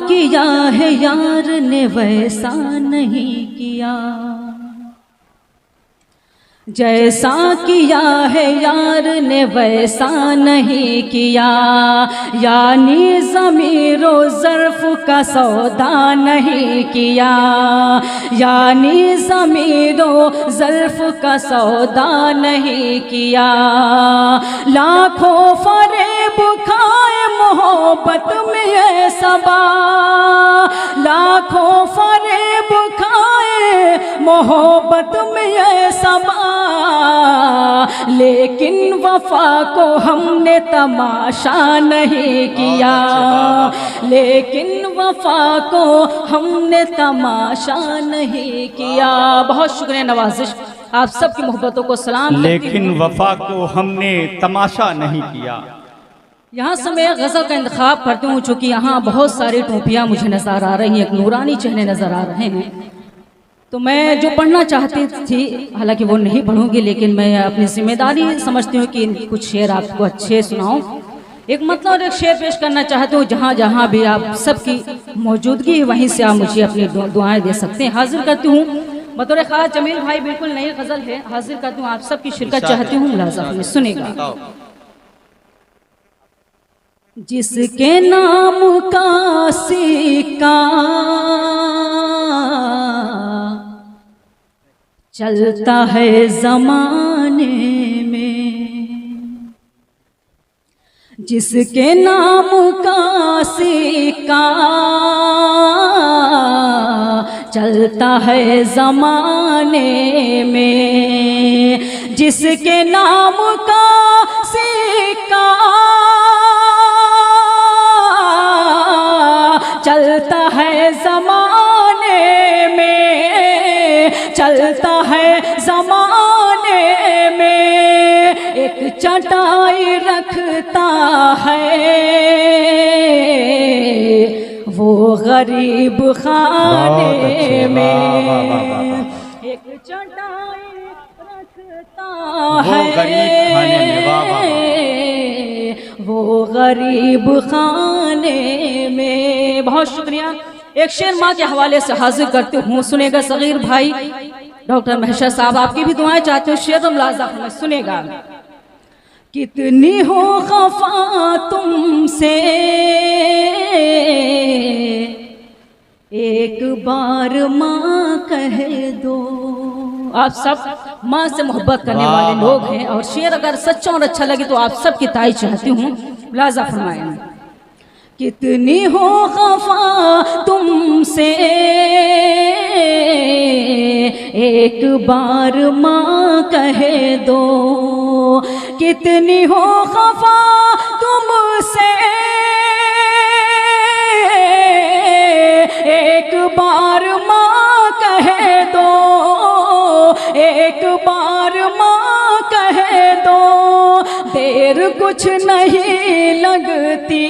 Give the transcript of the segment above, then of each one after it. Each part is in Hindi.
किया है यार ने वैसा नहीं किया, जैसा किया है यार ने वैसा नहीं किया, यानी ज़मीरो ज़र्फ़ का सौदा नहीं किया, यानी ज़मीरो ज़र्फ़ का सौदा नहीं किया। लाखों फरेब खाए मोहब्बत में ये सबा, लाखों फरेब खाए मोहब्बत में ये सबा, लेकिन वफा को हमने तमाशा नहीं किया, लेकिन वफा को हमने तमाशा नहीं किया। बहुत शुक्रिया नवाजिश, आप सबकी मोहब्बतों को सलाम। लेकिन वफा को हमने तमाशा नहीं किया। यहाँ से मैं गज़ल का इंतखाब करती हूँ, चूँकि यहाँ बहुत सारी टोपियाँ मुझे नज़र आ रही हैं, एक नूरानी चेहरे नज़र आ रहे हैं, तो मैं जो पढ़ना चाहती थी हालांकि वो नहीं पढ़ूंगी, लेकिन मैं अपनी जिम्मेदारी समझती हूँ कि कुछ शेर आपको अच्छे सुनाऊं। एक मतलब एक शेर पेश करना चाहती हूँ, जहाँ जहाँ भी आप सबकी मौजूदगी है वहीं से आप मुझे अपनी दुआएं दे सकते हैं। हाजिर करती हूँ बतौर ख़ास जमील भाई, बिल्कुल नई गज़ल है, हाजिर करती हूँ, आप सबकी शिरकत चाहती हूँ, मुलाज़ा में सुनेगा। जिसके नाम का सिक्का चलता है ज़माने में, जिसके नाम का सिक्का चलता है ज़माने में, जिसके नाम का सिक्का चलता है ज़माने में, चलता है ज़माने में, एक चटाई रखता है वो गरीब खाने में, एक चटाई रखता है वो गरीब खाने में। बहुत शुक्रिया। एक शेर माँ के हवाले से हाजिर करते हूँ, सुनेगा सगीर भाई डॉक्टर महशर साहब, आपकी भी दुआएं चाहते हो, शेर मुलाज़ा में सुनेगा। कितनी हो खफा तुमसे एक बार माँ कह दो। आप सब माँ से मोहब्बत करने वाले लोग हैं, और शेर अगर सच्चा और अच्छा लगे तो आप सबकी तारीफ चाहती हूँ, मुलाज़ा फरमाएं। कितनी हो खफा तुमसे एक बार माँ कह दो, कितनी हो खफा तुमसे एक बार माँ कह दो, एक बार माँ कह दो, देर कुछ नहीं लगती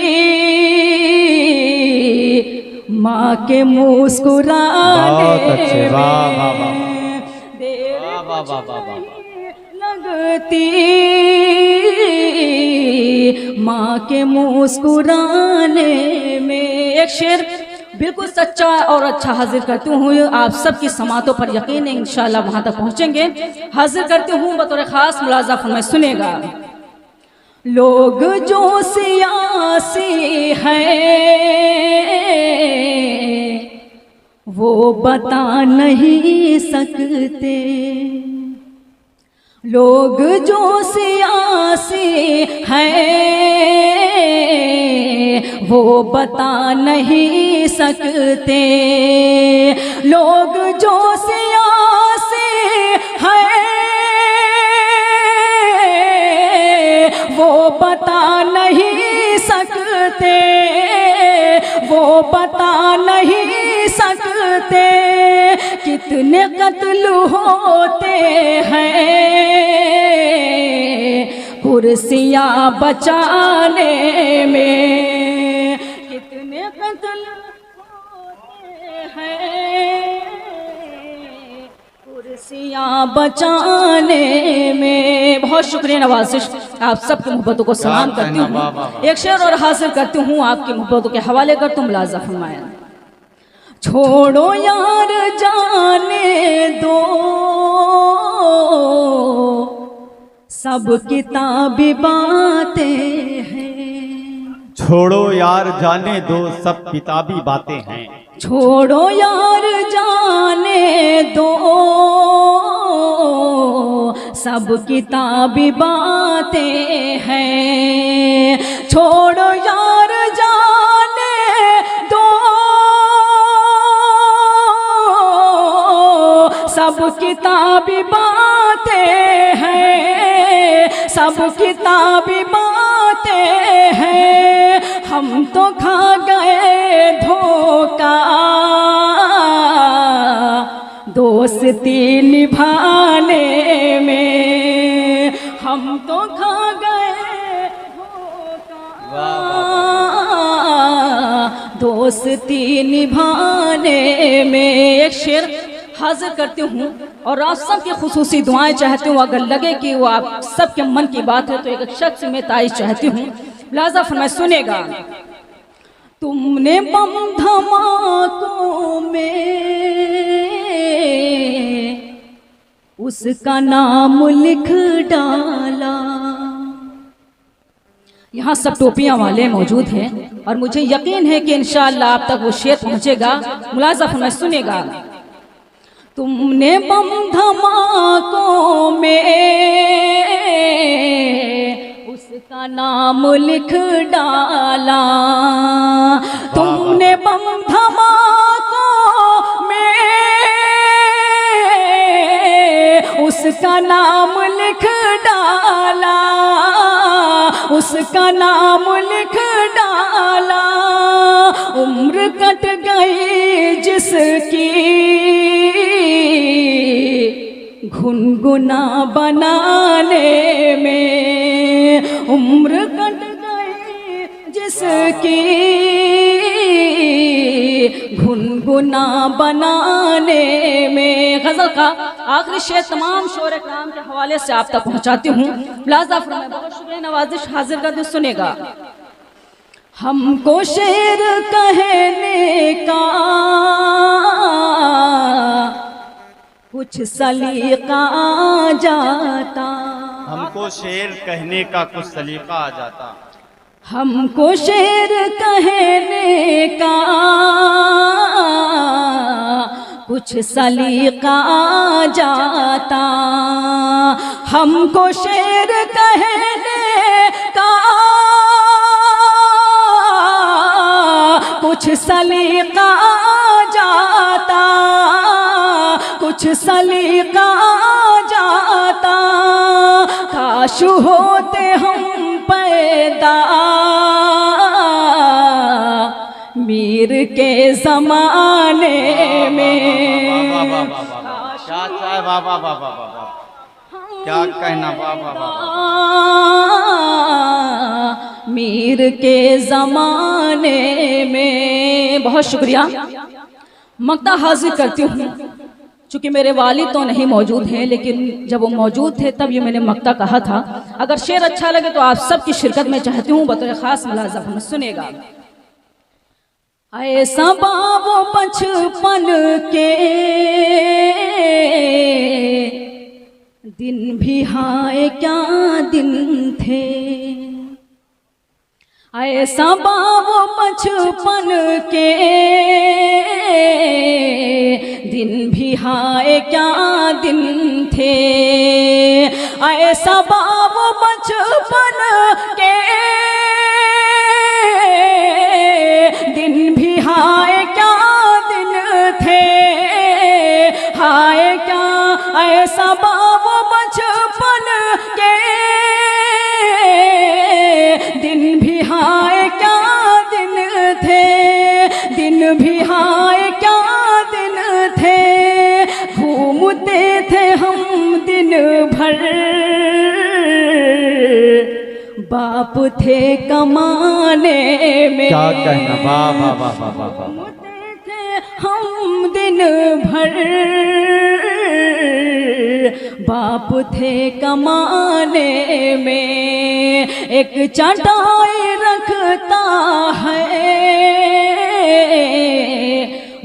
माँ के मुस्कुराने में, देर कुछ नहीं लगती माँ के मुस्कुराने में। एक शेर बिल्कुल सच्चा और अच्छा हाजिर करती हूँ, आप सबकी समातों पर यकीन है इंशाल्लाह वहाँ तक पहुँचेंगे। हाजिर करती हूँ बतौर ख़ास, मुलाज़ा फरमाएं, सुनेगा। लोग जो सियासी हैं वो बता नहीं सकते, लोग जो सियासी हैं वो बता नहीं सकते, लोग जो सियासी हैं वो बता नहीं सकते, वो बता नहीं सकते कितने कत्ल होते हैं कुर्सियाँ बचाने में, कितने कत्ल होते हैं सियां बचाने में। बहुत शुक्रिया नवाजिश, आप सबकी मोहब्बतों को सलाम करती हूँ। एक शेर और हासिल करती हूँ, आपकी मोहब्बतों के हवाले कर तुम मुलाजा फरमाया। छोड़ो यार जाने दो सब किताबी बातें हैं। छोड़ो यार जाने दो सब किताबी बातें हैं। छोड़ो यार जाने दो सब किताबी बातें हैं। छोड़ो यार जाने दो सब किताबी बातें हैं, सब किताबी बातें हैं। हम तो खा गए धोखा दोस्ती निभाने में। हम तो खा गए धोखा दोस्ती निभाने में। एक शेर हाजिर करती हूँ और आप सब की खुसूसी दुआएं चाहती हूँ। अगर लगे कि वो आप सबके मन की बात है तो एक शख्स में ताइज चाहती हूँ। लाजा फरमाए, सुनेगा। तुमने बम धमाकों में उसका नाम लिख डाला। यहाँ सब टोपियां वाले मौजूद हैं और मुझे यकीन है कि इंशाअल्लाह आप तक वो शेर पहुंचेगा। मुलाजा फरमाए, सुनेगा। तुमने बम धमाकों में उसका नाम लिख डाला। तुमने बम धमाकों में उसका नाम लिख डाला, उसका नाम लिख डाला। उम्र कट गई जिसकी गुनगुना बनाने में। उम्र कट गई जिसकी गुनगुना बनाने में। गजल का आखिरी शेर तमाम शोर कराम के हवाले से आप तक पहुंचाती हूँ। लाजा फरमाए, बहुत शुक्रिया नवाजिश हाजिर कर दे, सुनेगा। हमको शेर कहने का कुछ सलीका आ जाता। हमको शेर कहने का कुछ सलीका आ जाता। हमको शेर कहने का कुछ सलीका आ जाता। हमको शेर कहने का कुछ सलीका आ जाता, कुछ सलीका आ जाता। काश होते हम पैदा मीर के जमाने में। क्या चाहे बाबा बाबा बाबा, क्या कहना बाबा बाबा। मीर के जमाने में। बहुत शुक्रिया। मक्ता हाजिर करती हूँ। चूँकि मेरे वालिद तो नहीं मौजूद हैं, लेकिन जब वो मौजूद थे तब ये मैंने मक्ता कहा था। अगर शेर अच्छा लगे तो आप सबकी शिरकत में चाहती हूँ बतौर खास मुलाज़ा में, सुनेगा। ऐसा बाबो बचपन के दिन भी हाय क्या दिन थे। ऐसा बाबो बचपन के दिन भी हाय क्या दिन थे। ऐसा बाबो बचपन के दिन भी हाय क्या दिन थे। हाय क्या ऐसा बाबो बचपन के दिन भी हाय क्या दिन थे। दिन भी हाय क्या दिन थे। घूमते थे हम दिन भर, बाप थे कमाने में। क्या कहना बाबा बाबा बाबा। घूमते थे हम दिन भर, बाप थे कमाने में, एक चटाई रखता है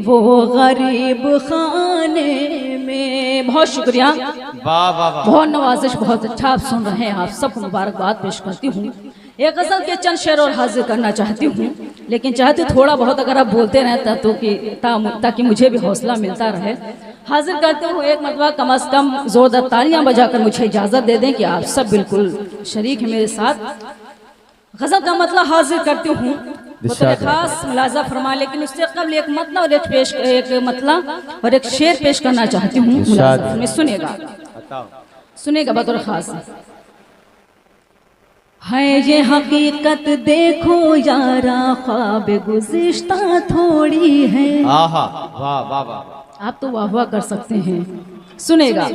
वो गरीब खाने में। बहुत शुक्रिया, वाह वाह वाह। बहुत नवाजिश, बहुत अच्छा आप सुन रहे हैं। आप सबको मुबारकबाद पेश करती हूँ। एक गज़ल के चंद शेर और हाजिर करना चाहती हूँ, लेकिन चाहती थोड़ा बहुत अगर आप बोलते रहता तो ताकि मुझे भी हौसला मिलता रहे। हाजिर करते हूँ एक मरतबा, कम से कम ज़ोरदार तालियां बजाकर मुझे इजाज़त दे दें कि आप सब बिल्कुल शरीक हैं मेरे साथ। गज़ल का मतलब हाजिर करती हूँ, बतौर खास मुलाजा फरमा, लेकिन उससे कबल एक मतलब और एक मतलब और एक शेर पेश करना चाहती हूँ। मुलाजा में सुनेगा, सुनेगा बतौर खास। है ये हकीकत देखो यारा, ख्वाब गुज़िश्ता थोड़ी है। आहा, वाह वाह वाह। आप तो वाह वाह कर सकते हैं। सुनेगा,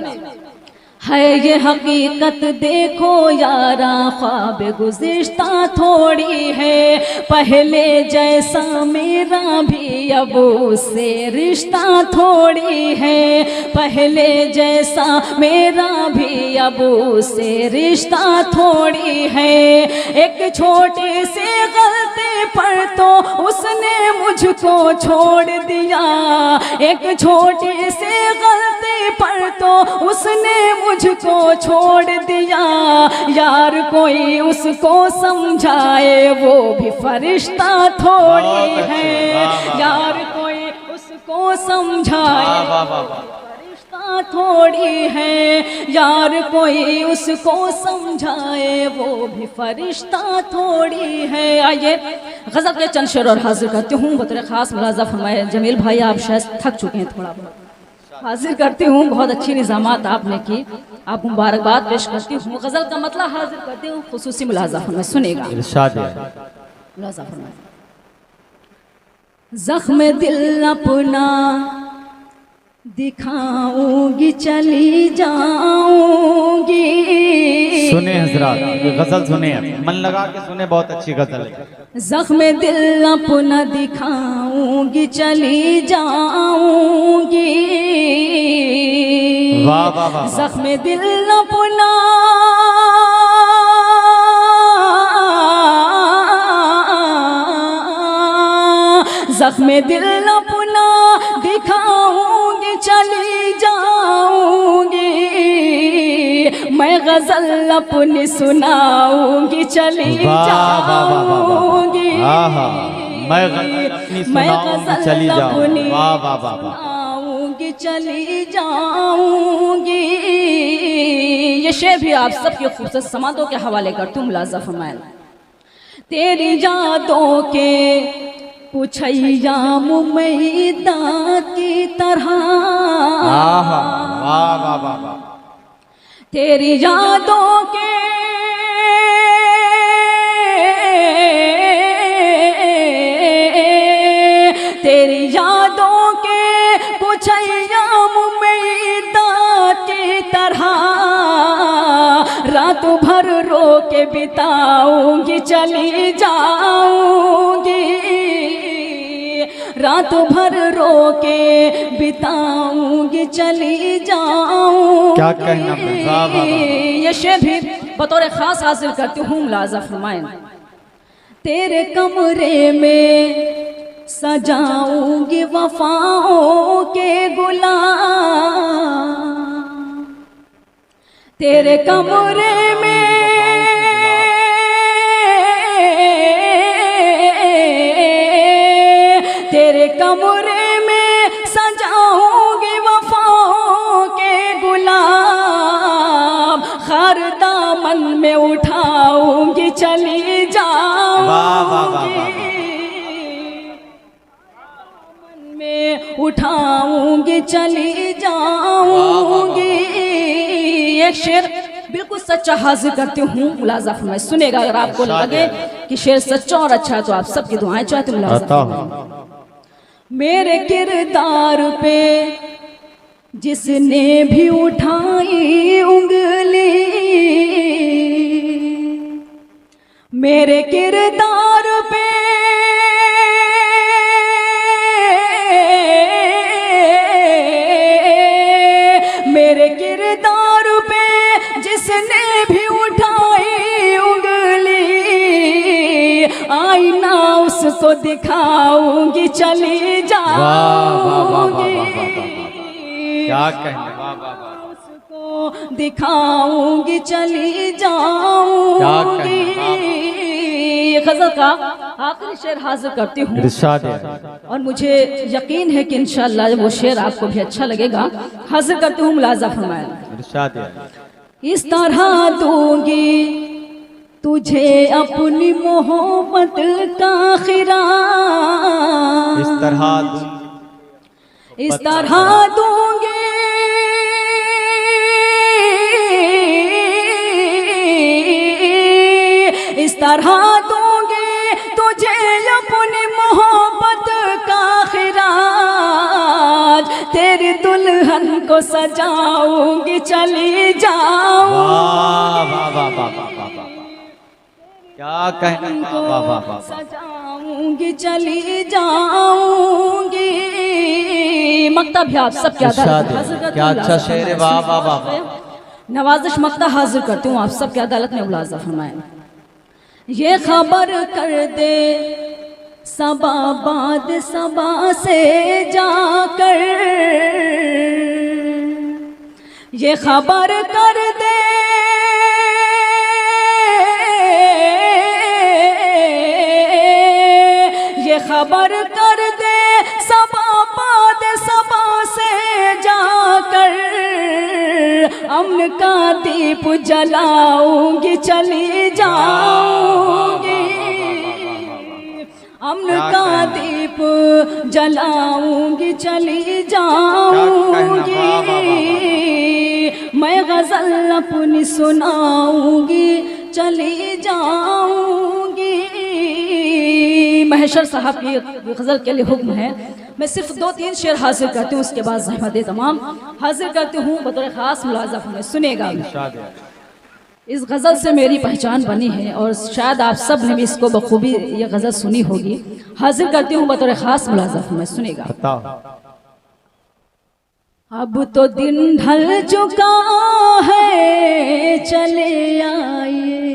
है ये हकीकत देखो यारा, ख्वाब गुज़िश्ता थोड़ी है। पहले जैसा मेरा भी अब उससे रिश्ता थोड़ी है। पहले जैसा मेरा भी अब उससे रिश्ता थोड़ी है। एक छोटे से गलती पर तो उसने मुझको छोड़ दिया। एक छोटे से गलती पर तो उसने मुझको छोड़ दिया। यार कोई उसको समझाए वो भी फरिश्ता थोड़ी है। यार कोई उसको समझाए फरिश्ता थोड़ी है। यार कोई उसको समझाए वो भी फरिश्ता थोड़ी है। आइए गज़ल के चंद शेर और हाजिर करती हूँ। बतौर खास मुलाजा फरमाए जमील भाई, आप शायद थक चुके हैं थोड़ा बहुत। हाजिर करती हूँ, बहुत अच्छी निज़ामात आपने की, आप मुबारकबाद पेश करती हूँ। गज़ल का मतलब हाजिर करती हूँ, खुसूसी मुलाजा फरमाए, सुनेगा। इरशाद है। मुलाजा फरमाए। ज़ख्म दिल अपना दिखाऊंगी, चली जाऊंगी। सुने हजरात, ये गजल सुने, मन लगा के सुने, बहुत अच्छी गजल है। ज़ख्म दिल अपना दिखाऊंगी, चली जाऊंगी। वाह वाह वाह। ज़ख्म दिल अपना ज़ख्म दिल अपना दिखाऊंगी, चली जाऊंगी। मैं गज़ल अपनी सुनाऊंगी, चली जाऊंगी। मैं गज़ल अपनी सुनाऊंगी, चली जाऊंगी। वाह वाह वाह वाह। चली जाऊंगी। ये शेर भी आप सबके खूबसूरत समातों के हवाले करती हूँ। मुलाजा फरमाए। तेरी यादों के पुछैया मुमैदा की तरह, वाह वाह वाह वाह। तेरी यादों के तेरी यादों के पुछैया मुमैदा की तरह, रात भर रो के बिताऊंगी, चली जाऊंगी। रात भर रो के बिताऊंगी, चली जाऊंगी। क्या कहना, वाह वाह। ये शेर भी बतौर खास हासिल करती हूँ। मुलाजा फरमाएं। तेरे कमरे में सजाऊंगी वफाओं के गुलाब, तेरे कमरे में तेरे कमरे में सजाऊंगी वफाओं के गुलाब। हर दामन में उठाऊंगी, चली जाऊंगी। में उठाऊंगी, चली जाऊंगी। एक शेर बिल्कुल सच्चा हाजिर करती हूँ। मुलाजा फरमाए, सुनेगा। अगर आपको लगे कि शेर सच्चा और अच्छा है तो आप सबकी दुआएं चाहते। मुलाजा। मेरे किरदार पे जिसने भी उठाई उंगली, मेरे किरदार पे मेरे किरदार सो दिखाऊंगी चली वाह वाह वाह वाह जाऊंगी, वाह वाह, क्या कहने, वाह वाह वाह, उसको दिखाऊंगी चली क्या जाऊंगी। कहने, ये गजल का आखिरी शेर हाजिर करती हूँ इरशाद है। और मुझे यकीन है कि इंशाअल्लाह वो शेर आपको भी अच्छा लगेगा। हाजिर करती हूँ, मुलाजा फरमाएं। इरशाद है। इस तरह दूंगी तुझे अपनी मोहब्बत का खिराज, इस तरह इस तरह दूंगी इस तरह दूंगी तुझे अपनी मोहब्बत का खिराज, तेरी दुल्हन को सजाऊंगी चली जाऊंगी, वाह वाह वाह वाह वाह वाह वाह, क्या कहने, वाह वाह वाह वाह, सजाऊंगी चली जाऊंगी। मक्ता भी आप सब क्या इरशाद है। क्या अच्छा शेर है, वाह वाह वाह वाह। नवाजिश मक्ता हाजिर करती हूँ आप सब की अदालत में मुलाजा फरमाएं। ये खबर कर दे सबा बाद सबा से जाकर, ये खबर कर दे ये खबर कर दे सबा बाद सबा से जाकर, अमन का दीप जलाऊंगी चली जाऊंगी, अमन का दीप जलाऊंगी चली जाऊंगी, मैं गजल अपनी सुनाऊंगी चली जाऊंगी। महशर साहब की गजल के लिए हुक्म है, मैं सिर्फ 2-3 शेर हाजिर करती हूँ, उसके बाद ज़हमत तमाम हाजिर करती हूँ बतौर ख़ास मुलाजा फरमाएं। सुनेगा, इस गज़ल से मेरी पहचान बनी है और शायद आप सब ने भी इसको बखूबी ये गज़ल सुनी होगी। हाजिर करती हूँ बतौर ख़ास मुलाजा फरमाएं। सुनेगा। अब तो दिन ढल चुका है चले आइए,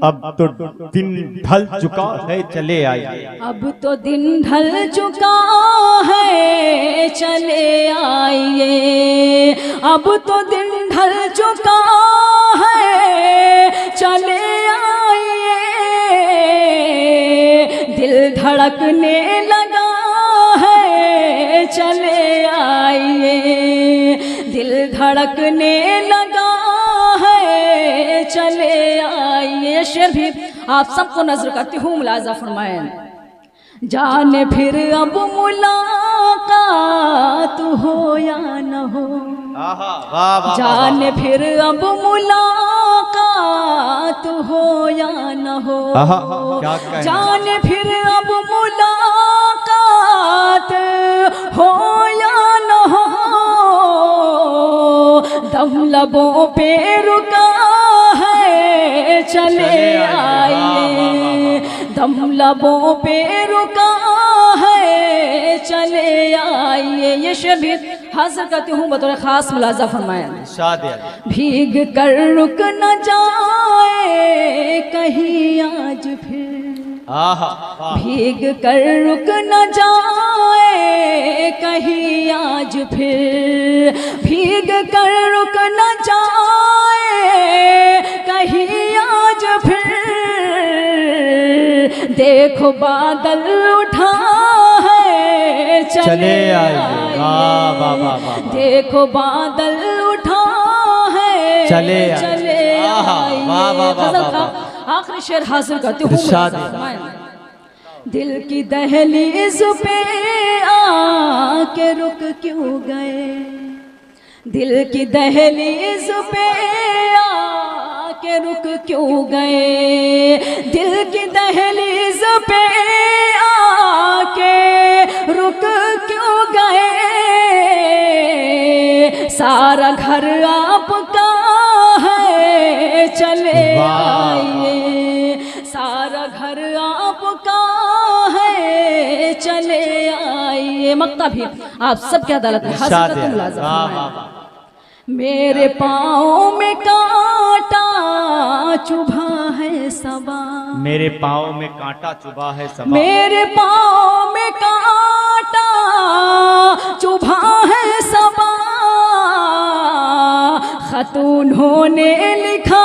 अब तो दिन ढल चुका है चले आइए, अब तो दिन ढल चुका है चले आइए, अब तो दिन ढल चुका है चले आइए, दिल धड़कने लगा है चले आइए, दिल धड़कने लगा है चले आइए। शेर भी आप सबको नजर करती हूँ, मुलाजा फरमाएं। जाने फिर अब मुलाकात हो या न हो, जाने फिर अब मुलाकात हो या न हो, जाने फिर अब मुलाकात हो या न हो, दम लबों पे रुका है चले आइए, दम लबों पे रुका है चले आइए। ये शेर भी हाजिर करती हूँ बतौर ख़ास मुलाजा फरमाएं। भीग कर रुक न जाए कहीं आज फिर, भीग कर रुक न जाए कहीं आज फिर, भीग कर रुक न जाए कहीं आज फिर, देखो बादल उठा है चले आइए, देखो बादल उठा है चले आइए। आखिरी शेर हासिल करती हूँ। दिल की दहलीज पे आके रुक क्यों गए, दिल की दहलीज पे आके रुक क्यों गए, दिल की दहलीज पे आके रुक क्यों गए, सारा घर आपका है चले आइए, सारा घर आपका है चले आइए। मक्ता भी आप सबके अदालत में हासिल करते मुलाज़ा। मेरे पाँव में कांटा चुभा है सबा, मेरे पाँव में कांटा चुभा है सबा, मेरे पाँव में कांटा चुभा है सबा, खत उन्होंने लिखा